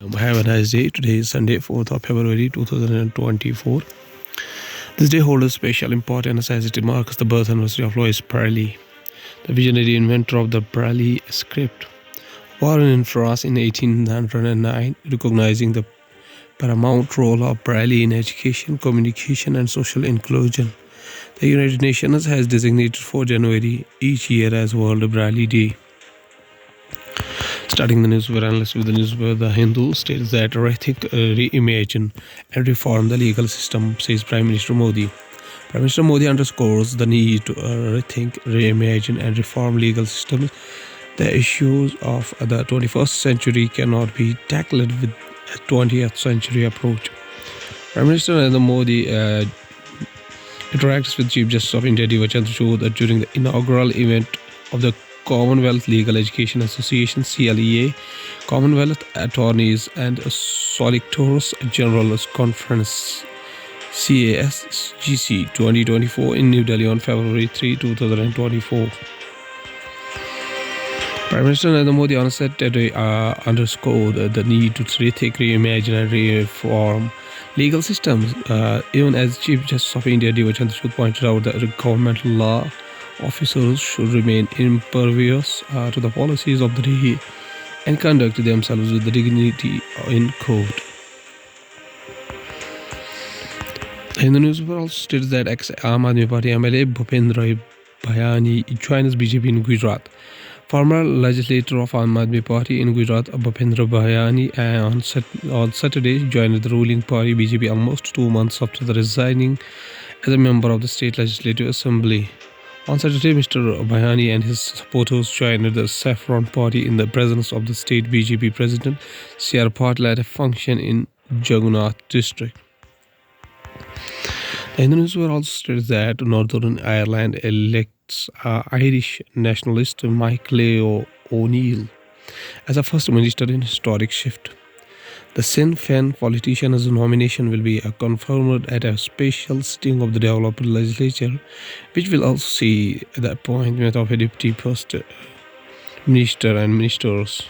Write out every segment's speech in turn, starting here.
Have a nice day. Today is Sunday, 4th of February 2024. This day holds a special importance as it marks the birth anniversary of Louis Braille, the visionary inventor of the Braille script. Born in France in 1809, recognizing the paramount role of Braille in education, communication, and social inclusion, the United Nations has designated 4 January each year as World Braille Day. Starting the newspaper analyst with the newspaper The Hindu states that rethink, reimagine and reform the legal system, says Prime Minister Modi. Prime Minister Modi underscores the need to rethink, reimagine and reform legal systems. The issues of the 21st century cannot be tackled with a 20th century approach. Prime Minister Narendra Modi interacts with Chief Justice of India D.Y. Chandrachud during the inaugural event of the Commonwealth Legal Education Association (CLEA), Commonwealth Attorneys and Solicitors General's Conference (CASGC) 2024 in New Delhi on February 3, 2024. Prime Minister Narendra Modi on Saturday underscored the need to rethink, reimagine and reform legal systems. Even as Chief Justice of India D.Y. Chandrachud pointed out that government law officers should remain impervious to the policies of the day and conduct themselves with dignity in court. In the newspaper also states that ex-Aam Aadmi Party MLA Bhupendra Bhayani joins BJP in Gujarat. Former legislator of Aam Aadmi Party in Gujarat, Bhupendra Bhayani, on Saturday joined the ruling party BJP almost 2 months after resigning as a member of the state legislative assembly. On Saturday, Mr. Bhayani and his supporters joined the Saffron Party in the presence of the state BJP president C.R. Patil at a function in Jagannath district. The Hindu newspaper also states that Northern Ireland elects Irish nationalist Michael O'Neill as a first minister in historic shift. The Sinn Féin politician's nomination will be confirmed at a special sitting of the developed legislature, which will also see the appointment of a deputy first minister and ministers.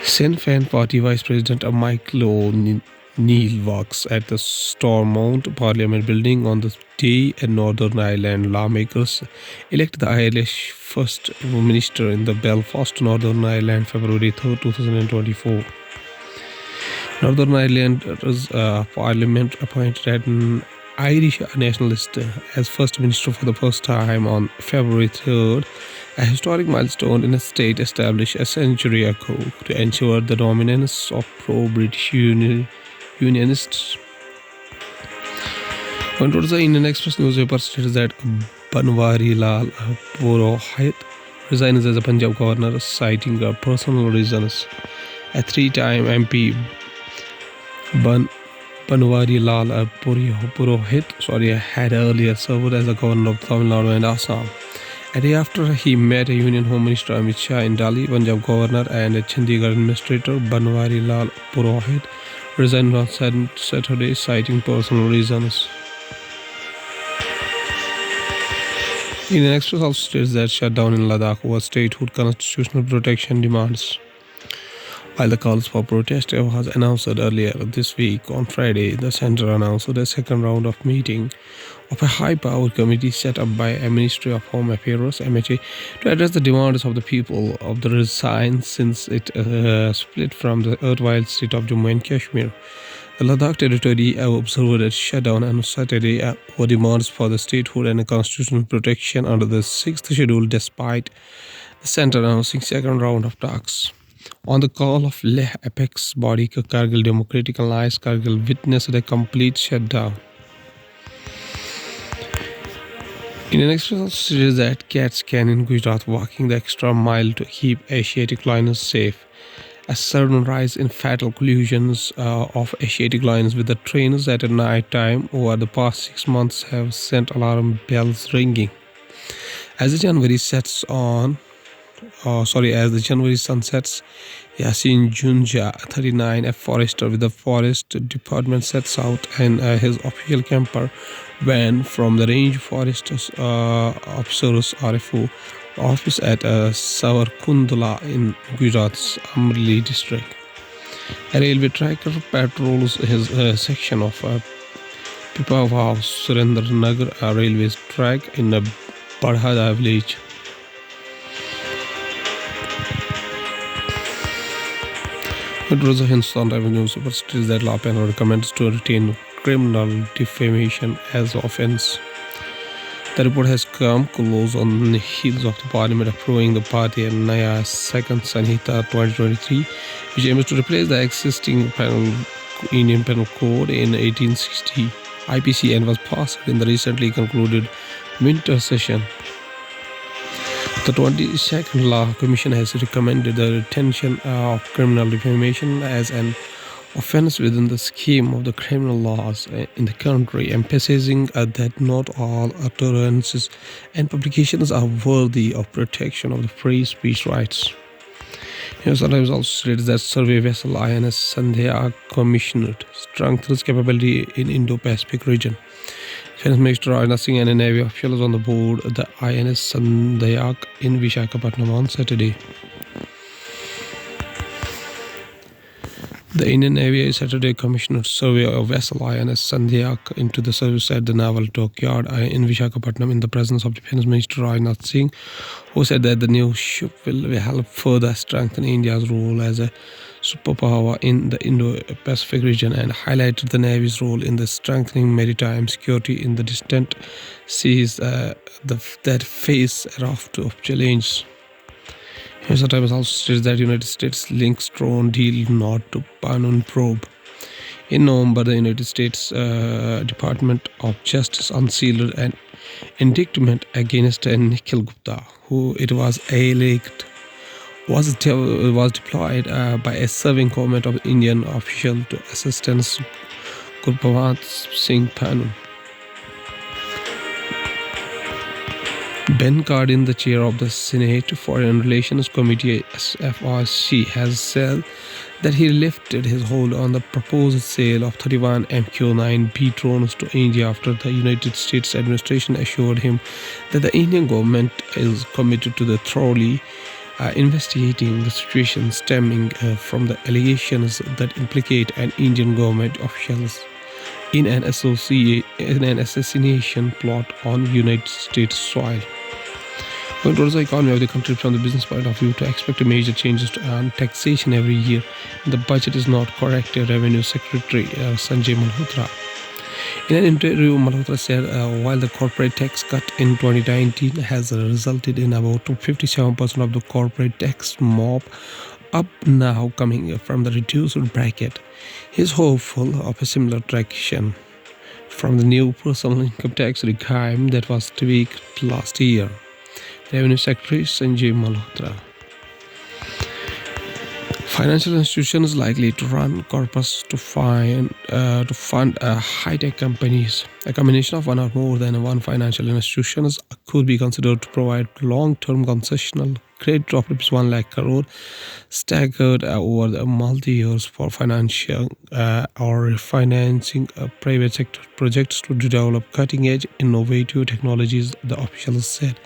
Sinn Féin party vice president Michael O'Neill works at the Stormont Parliament building on the day Northern Ireland lawmakers elect the Irish first minister in the Belfast, Northern Ireland, February 3, 2024. Northern Ireland's parliament appointed an Irish nationalist as first minister for the first time on February 3rd, a historic milestone in a state established a century ago to ensure the dominance of pro-British unionists. Going towards the Indian Express newspaper states that Banwari Lal Purohit resigns as a Punjab governor, citing personal reasons. A three-time MP Banwari Lal Purohit had earlier served as the governor of Tamil Nadu and Assam. A day after he met Union Home Minister Amit Shah in Delhi, Punjab Governor and Chandigarh Administrator Banwari Lal Purohit resigned on Saturday, citing personal reasons. Indian Express also states that shutdown in Ladakh over statehood constitutional protection demands. While the calls for protest was announced earlier this week, on Friday, the centre announced a second round of meeting of a high-powered committee set up by a Ministry of Home Affairs (MHA) to address the demands of the people of the region since it split from the erstwhile state of Jammu and Kashmir. The Ladakh territory observed a shutdown on Saturday over demands for the statehood and constitutional protection under the 6th schedule, despite the centre announcing second round of talks. On the call of Leh apex body Kargil Democratic Alliance, Kargil witnessed a complete shutdown. Indian Express says that cats can in Gujarat walking the extra mile to keep Asiatic lions safe. A sudden rise in fatal collisions of Asiatic lions with the trains at night time over the past 6 months have sent alarm bells ringing. As the January sun sets, Yasin Junja, 39, a forester with the forest department, sets out in his official camper van from the range forest officers RFO office at Savarkundla in Gujarat's Amreli district. A railway tracker patrols his section of Pipavav Surendra Nagar railway track in Badhada village. It was a Hindustan Revenue Superstition that law panel recommends to retain criminal defamation as offence. The report has come close on the heels of the Parliament approving the Bharatiya Nyaya Second Sanhita 2023, which aims to replace the existing Indian Penal Code in 1860 IPC and was passed in the recently concluded winter session. The 22nd Law Commission has recommended the retention of criminal defamation as an offence within the scheme of the criminal laws in the country, emphasizing that not all utterances and publications are worthy of protection of the free speech rights. Sometimes also states that survey vessel INS Sandhya commissioned strengthens capability in Indo-Pacific region. Defense Minister Rajnath Singh and Navy officials on the board the INS Sandhyak in Vishakhapatnam on Saturday. The Indian Navy Saturday commissioned survey of vessel INS Sandhyak into the service at the Naval Dockyard in Vishakhapatnam in the presence of Defense Minister Rajnath Singh, who said that the new ship will help further strengthen India's role as a superpower in the Indo-Pacific region and highlighted the Navy's role in the strengthening maritime security in the distant seas that face a raft of challenges. Times also states that United States links drone deal not to Panun probe. In November, the United States Department of Justice unsealed an indictment against Nikhil Gupta, who it was alleged was deployed by a serving government of Indian official to assistance Gurpawant Singh Panun. Ben Cardin, the chair of the Senate Foreign Relations Committee SFRC, has said that he lifted his hold on the proposed sale of 31 MQ-9B drones to India after the United States administration assured him that the Indian government is committed to thoroughly investigating the situation stemming from the allegations that implicate an Indian government officials in an assassination plot on United States soil. Going towards the economy of the country from the business point of view, to expect major changes to taxation every year, the budget is not correct, Revenue Secretary Sanjay Malhotra. In an interview, Malhotra said while the corporate tax cut in 2019 has resulted in about 57% of the corporate tax mob up now coming from the reduced bracket, he is hopeful of a similar traction from the new personal income tax regime that was tweaked last year. Revenue Secretary Sanjay Malhotra. Financial institutions likely to run corpus to fund high-tech companies. A combination of one or more than one financial institutions could be considered to provide long-term concessional credit of ₹1 lakh crore staggered over the multi-years for financial or financing private sector projects to develop cutting-edge innovative technologies, the officials said.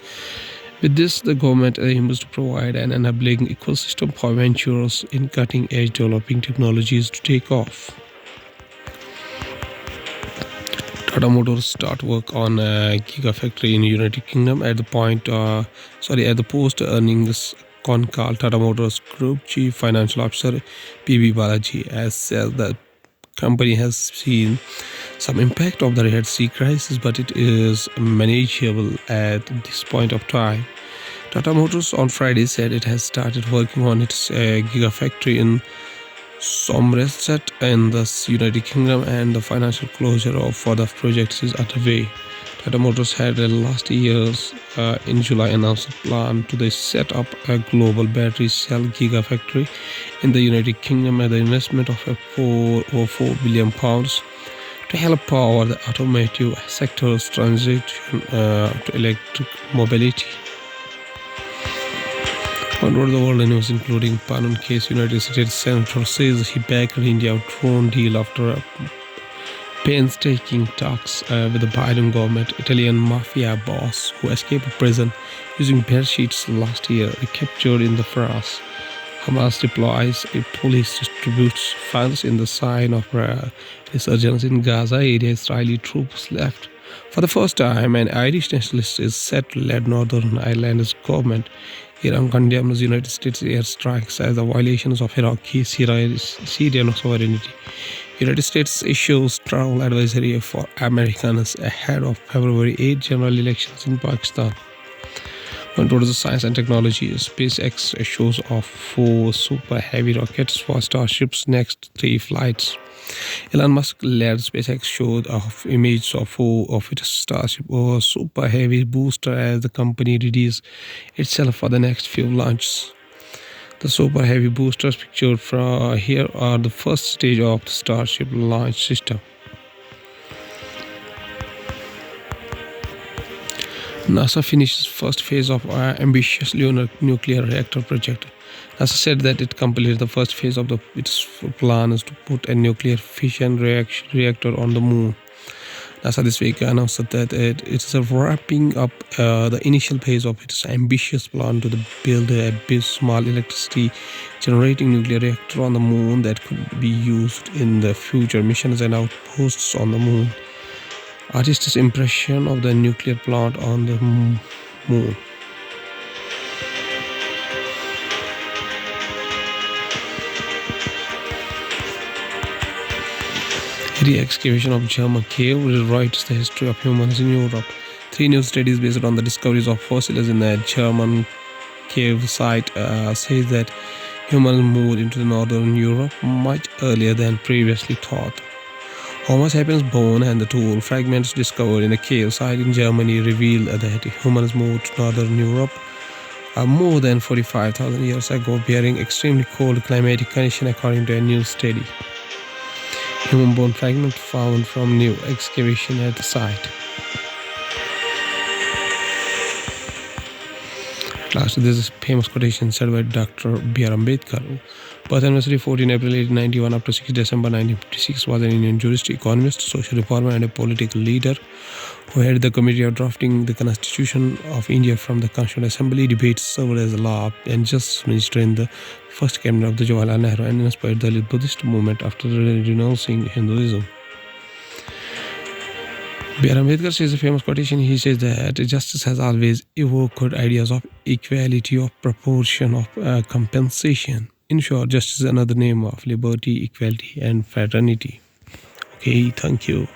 With this, the government aims to provide an enabling ecosystem for ventures in cutting-edge developing technologies to take off. Tata Motors start work on a gigafactory in United Kingdom at the post-earnings con call. Tata Motors Group Chief Financial Officer P.B. Balaji has said that company has seen some impact of the Red Sea crisis, but it is manageable at this point of time. Tata Motors on Friday said it has started working on its gigafactory in Somerset in the United Kingdom, and the financial closure for the project is underway. Tata Motors had last year's in July announced a plan to set up a global battery cell gigafactory in the United Kingdom at the investment of £4 billion to help power the automotive sector's transition to electric mobility. One of the world news, including Panun case, United States Senator says he backed India drone deal after painstaking talks with the Biden government. Italian mafia boss who escaped prison using bear sheets last year, recaptured in the France, Hamas deploys a police distributes funds in the sign of resurgence in Gaza area. Israeli troops left. For the first time, an Irish nationalist is set to lead Northern Ireland's government. Iran condemns United States airstrikes as the violations of Iraqi Syrian sovereignty. United States issues travel advisory for Americans ahead of February 8 general elections in Pakistan. Going towards the science and technology, SpaceX shows off 4 super heavy rockets for Starship's next 3 flights. Elon Musk led SpaceX showed off images of 4 of its Starship or super heavy booster as the company readies itself for the next few launches. The super heavy boosters pictured from here are the first stage of the Starship launch system. NASA finishes first phase of ambitious lunar nuclear reactor project. NASA said that it completed the first phase of its plans to put a nuclear fission reactor on the moon. NASA this week announced that it is wrapping up the initial phase of its ambitious plan to build a small electricity generating nuclear reactor on the moon that could be used in the future missions and outposts on the moon. Artists' impression of the nuclear plant on the moon. Re-excavation of German cave rewrites the history of humans in Europe. 3 new studies based on the discoveries of fossils in the German cave site say that humans moved into northern Europe much earlier than previously thought. Homo sapiens bone and the tool fragments discovered in a cave site in Germany reveal that humans moved to northern Europe more than 45,000 years ago, bearing extremely cold climatic conditions according to a new study. Human bone fragment found from new excavation at the site. Last, this is famous quotation said by Dr. B.R. Ambedkar. Birth anniversary 14 April 1891 up to 6 December 1956 was an Indian jurist, economist, social reformer and a political leader who headed the committee of drafting the Constitution of India from the Constituent Assembly, debates, served as a law and justice minister in the first cabinet of the Jawaharlal Nehru and inspired the Buddhist movement after renouncing Hinduism. B.R. Ambedkar says a famous quotation. He says that justice has always evoked ideas of equality, of proportion, of compensation. In short, justice is another name of liberty, equality, and fraternity. Okay, thank you.